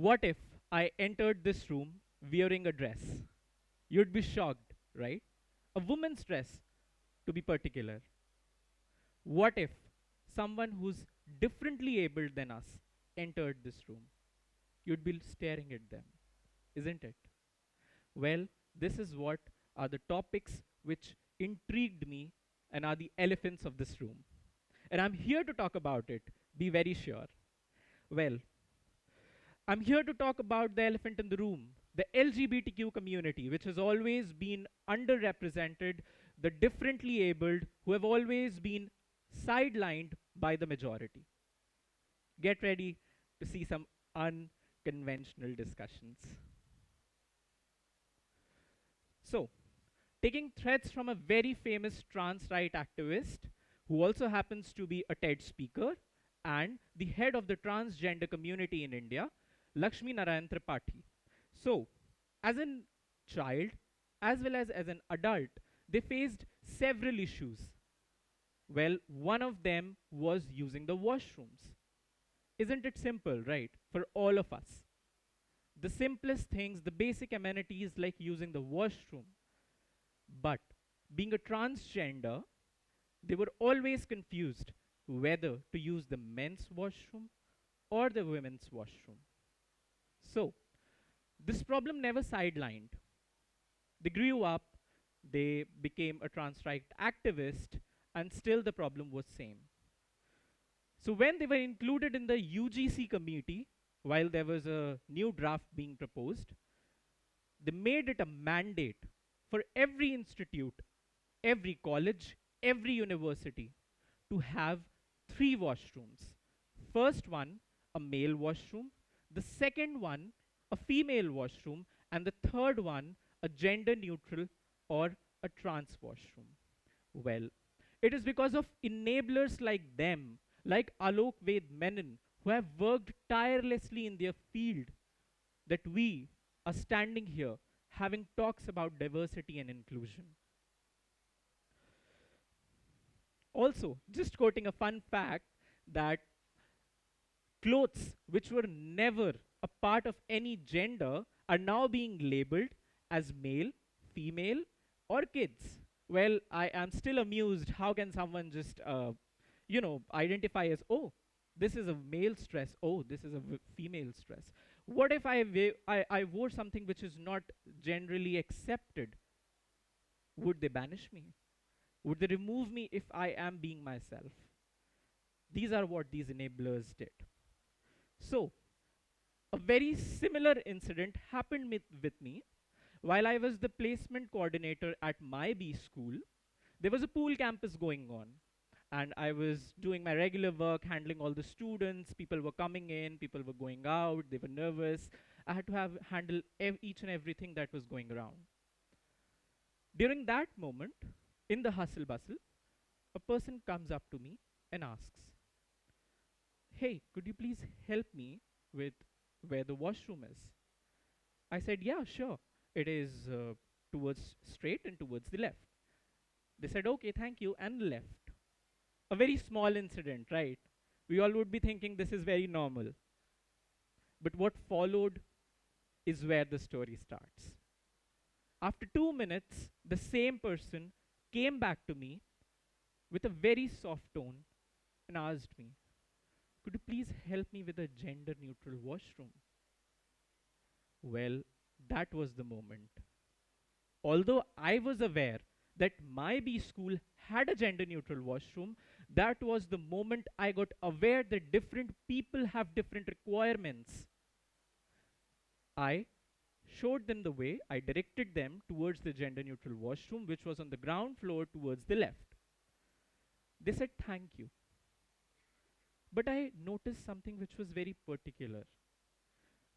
What if I entered this room wearing a dress? You'd be shocked, right? A woman's dress, to be particular. What if someone who's differently abled than us entered this room? You'd be staring at them, isn't it? Well, this is what are the topics which intrigued me and are the elephants of this room. And I'm here to talk about it, be very sure. Well, I'm here to talk about the elephant in the room, the LGBTQ community, which has always been underrepresented, the differently abled who have always been sidelined by the majority. Get ready to see some unconventional discussions. So, taking threads from a very famous trans right activist who also happens to be a TED speaker and the head of the transgender community in India, Lakshmi Narayan Tripathi. So, as a child, as well as an adult, they faced several issues. Well, one of them was using the washrooms. Isn't it simple, right? For all of us. The simplest things, the basic amenities like using the washroom. But being a transgender, they were always confused whether to use the men's washroom or the women's washroom. So, this problem never sidelined. They grew up, they became a trans right activist, and still the problem was same. So when they were included in the UGC committee, while there was a new draft being proposed, they made it a mandate for every institute, every college, every university to have 3 washrooms. First one, a male washroom. The second one, a female washroom. And the third one, a gender neutral or a trans washroom. Well, it is because of enablers like them, like Alok Ved Menon, who have worked tirelessly in their field, that we are standing here having talks about diversity and inclusion. Also, just quoting a fun fact that clothes which were never a part of any gender are now being labeled as male, female, or kids. Well, I am still amused. How can someone just, identify as, oh, this is a male dress, oh, this is a female dress? What if I wore something which is not generally accepted? Would they banish me? Would they remove me if I am being myself? These are what these enablers did. So, a very similar incident happened with me while I was the placement coordinator at my B school. There was a pool campus going on, and I was doing my regular work, handling all the students. People were coming in, people were going out, they were nervous. I had to handle each and everything that was going around. During that moment, in the hustle bustle, a person comes up to me and asks, "Hey, could you please help me with where the washroom is?" I said, "Yeah, sure. It is towards straight and towards the left." They said, "Okay, thank you," and left. A very small incident, right? We all would be thinking this is very normal. But what followed is where the story starts. After 2 minutes, the same person came back to me with a very soft tone and asked me, "Could you please help me with a gender neutral washroom?" Well, that was the moment. Although I was aware that my B school had a gender neutral washroom, that was the moment I got aware that different people have different requirements. I showed them the way, I directed them towards the gender neutral washroom, which was on the ground floor towards the left. They said thank you. But I noticed something which was very particular.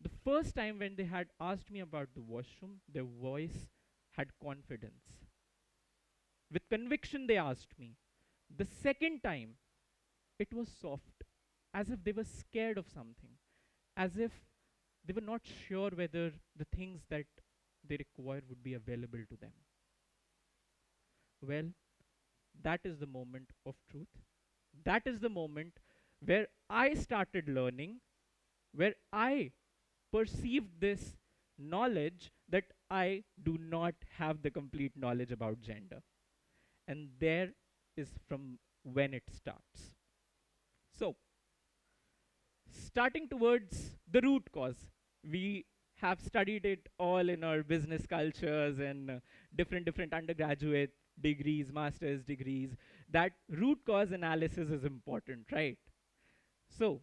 The first time when they had asked me about the washroom, their voice had confidence. With conviction, they asked me. The second time, it was soft, as if they were scared of something, as if they were not sure whether the things that they require would be available to them. Well, that is the moment of truth. That is the moment where I started learning, where I perceived this knowledge that I do not have the complete knowledge about gender. And there is from when it starts. So, starting towards the root cause, we have studied it all in our business cultures and different undergraduate degrees, master's degrees, that root cause analysis is important, right? So,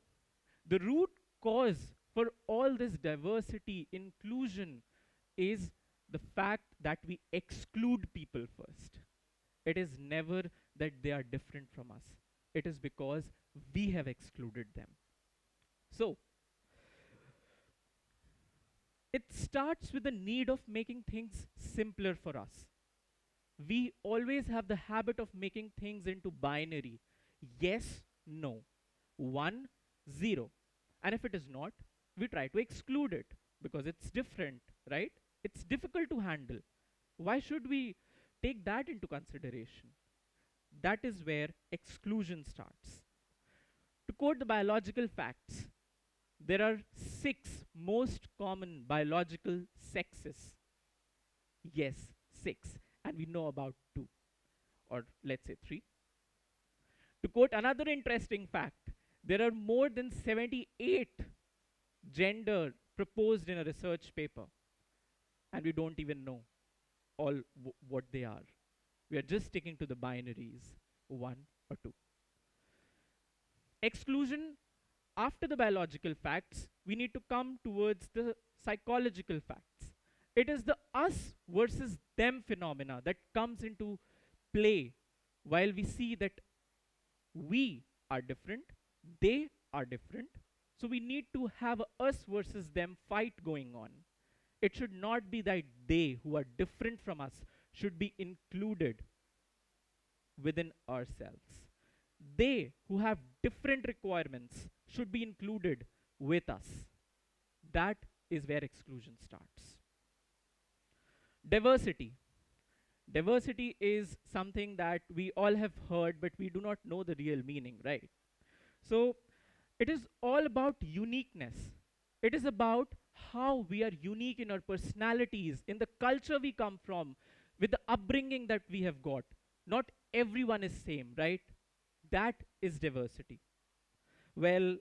the root cause for all this diversity, inclusion, is the fact that we exclude people first. It is never that they are different from us. It is because we have excluded them. So, it starts with the need of making things simpler for us. We always have the habit of making things into binary. Yes, no. 1, 0. And if it is not, we try to exclude it because it's different, right? It's difficult to handle. Why should we take that into consideration? That is where exclusion starts. To quote the biological facts, there are 6 most common biological sexes. Yes, 6. And we know about 2, or let's say 3. To quote another interesting fact, there are more than 78 gender proposed in a research paper, and we don't even know all what they are. We are just sticking to the binaries, 1 or 2. Exclusion, after the biological facts, we need to come towards the psychological facts. It is the us versus them phenomena that comes into play while we see that we are different, they are different. So we need to have a us versus them fight going on. It should not be that they who are different from us should be included within ourselves. They who have different requirements should be included with us. That is where exclusion starts. Diversity. Diversity is something that we all have heard, but we do not know the real meaning, right? So it is all about uniqueness. It is about how we are unique in our personalities, in the culture we come from, with the upbringing that we have got. Not everyone is same, right? That is diversity. Well,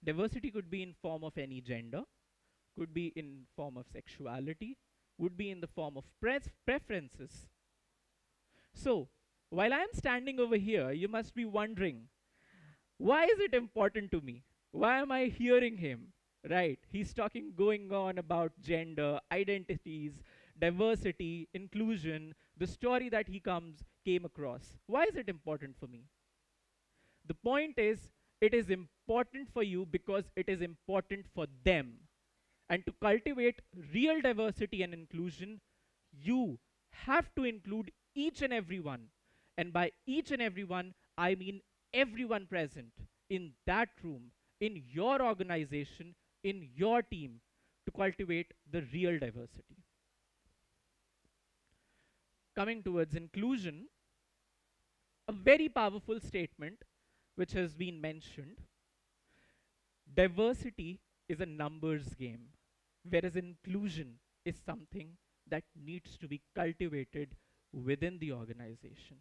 diversity could be in form of any gender, could be in form of sexuality, would be in the form of preferences. So, while I am standing over here, you must be wondering, why is it important to me? Why am I hearing him? Right, he's going on about gender, identities, diversity, inclusion, the story that he came across. Why is it important for me? The point is, it is important for you because it is important for them. And to cultivate real diversity and inclusion, you have to include each and everyone. And by each and everyone, I mean everyone present in that room, in your organization, in your team, to cultivate the real diversity. Coming towards inclusion, a very powerful statement which has been mentioned. Diversity is a numbers game, whereas inclusion is something that needs to be cultivated within the organization.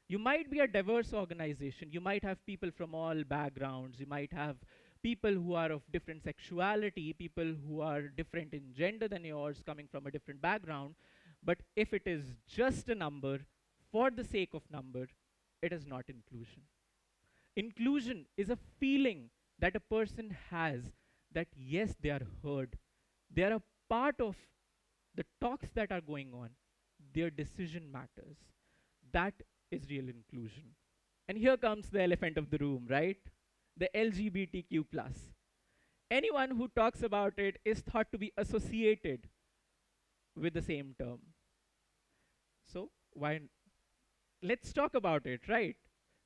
You might be a diverse organization. You might have people from all backgrounds. You might have people who are of different sexuality, people who are different in gender than yours, coming from a different background. But if it is just a number, for the sake of number, it is not inclusion. Inclusion is a feeling that a person has that yes, they are heard. They are a part of the talks that are going on. Their decision matters. That is real inclusion. And here comes the elephant of the room, right? The LGBTQ+. Anyone who talks about it is thought to be associated with the same term. So let's talk about it, right?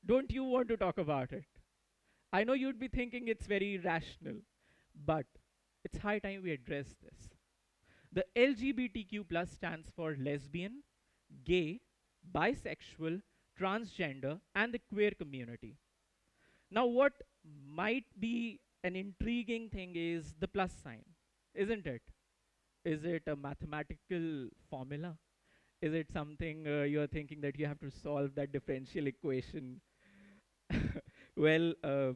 Don't you want to talk about it? I know you'd be thinking it's very rational, but it's high time we address this. The LGBTQ+ stands for lesbian, gay, bisexual, transgender, and the queer community. Now, what might be an intriguing thing is the plus sign, isn't it? Is it a mathematical formula? Is it something you're thinking that you have to solve that differential equation? Well,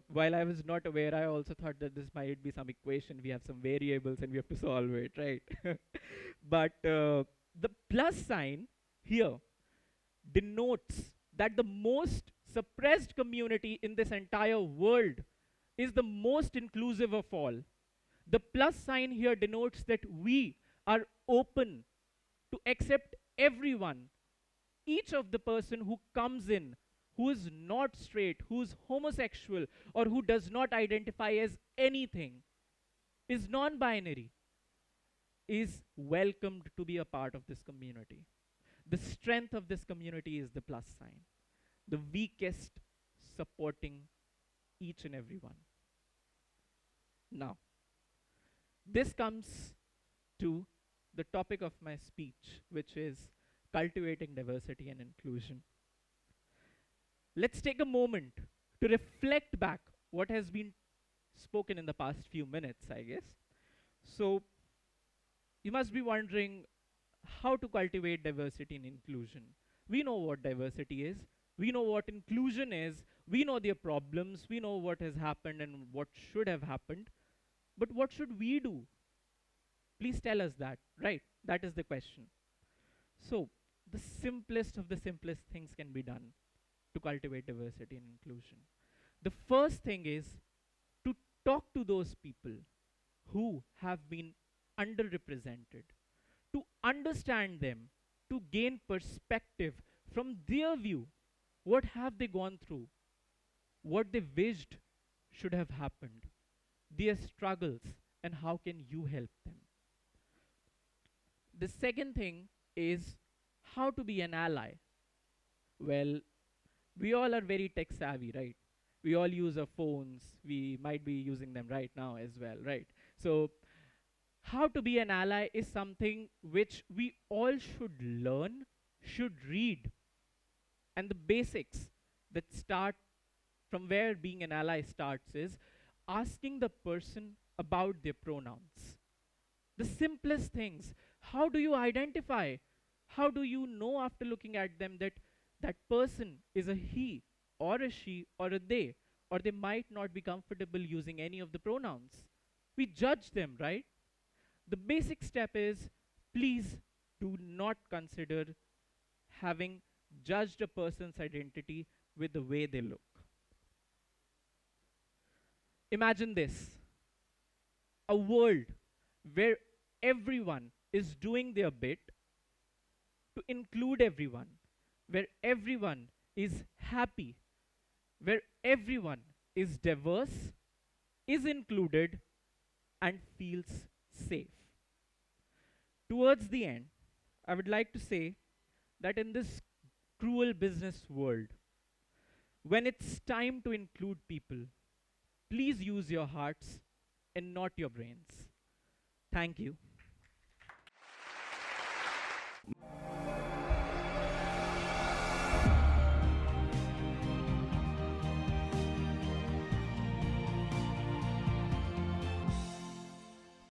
while I was not aware, I also thought that this might be some equation. We have some variables and we have to solve it, right? But the plus sign here denotes that the most suppressed community in this entire world is the most inclusive of all. The plus sign here denotes that we are open to accept everyone, each of the person who comes in, who is not straight, who is homosexual, or who does not identify as anything, is non binary, is welcomed to be a part of this community. The strength of this community is the plus sign, the weakest supporting each and every one. Now, this comes to the topic of my speech, which is cultivating diversity and inclusion. Let's take a moment to reflect back what has been spoken in the past few minutes, I guess. So, you must be wondering how to cultivate diversity and inclusion. We know what diversity is, we know what inclusion is, we know their problems, we know what has happened and what should have happened. But what should we do? Please tell us that, right? That is the question. So, the simplest of the simplest things can be done to cultivate diversity and inclusion. The first thing is to talk to those people who have been underrepresented, to understand them, to gain perspective from their view. What have they gone through? What they wished should have happened? Their struggles, and how can you help them? The second thing is how to be an ally. Well, we all are very tech savvy, right? We all use our phones. We might be using them right now as well, right? So, how to be an ally is something which we all should learn, should read. And the basics that start from where being an ally starts is asking the person about their pronouns. The simplest things. How do you identify? How do you know after looking at them that that person is a he or a she or a they, or they might not be comfortable using any of the pronouns? We judge them, right? The basic step is please do not consider having judged a person's identity with the way they look. Imagine this, a world where everyone is doing their bit to include everyone, where everyone is happy, where everyone is diverse, is included, and feels safe. Towards the end, I would like to say that in this cruel business world, when it's time to include people, please use your hearts and not your brains. Thank you.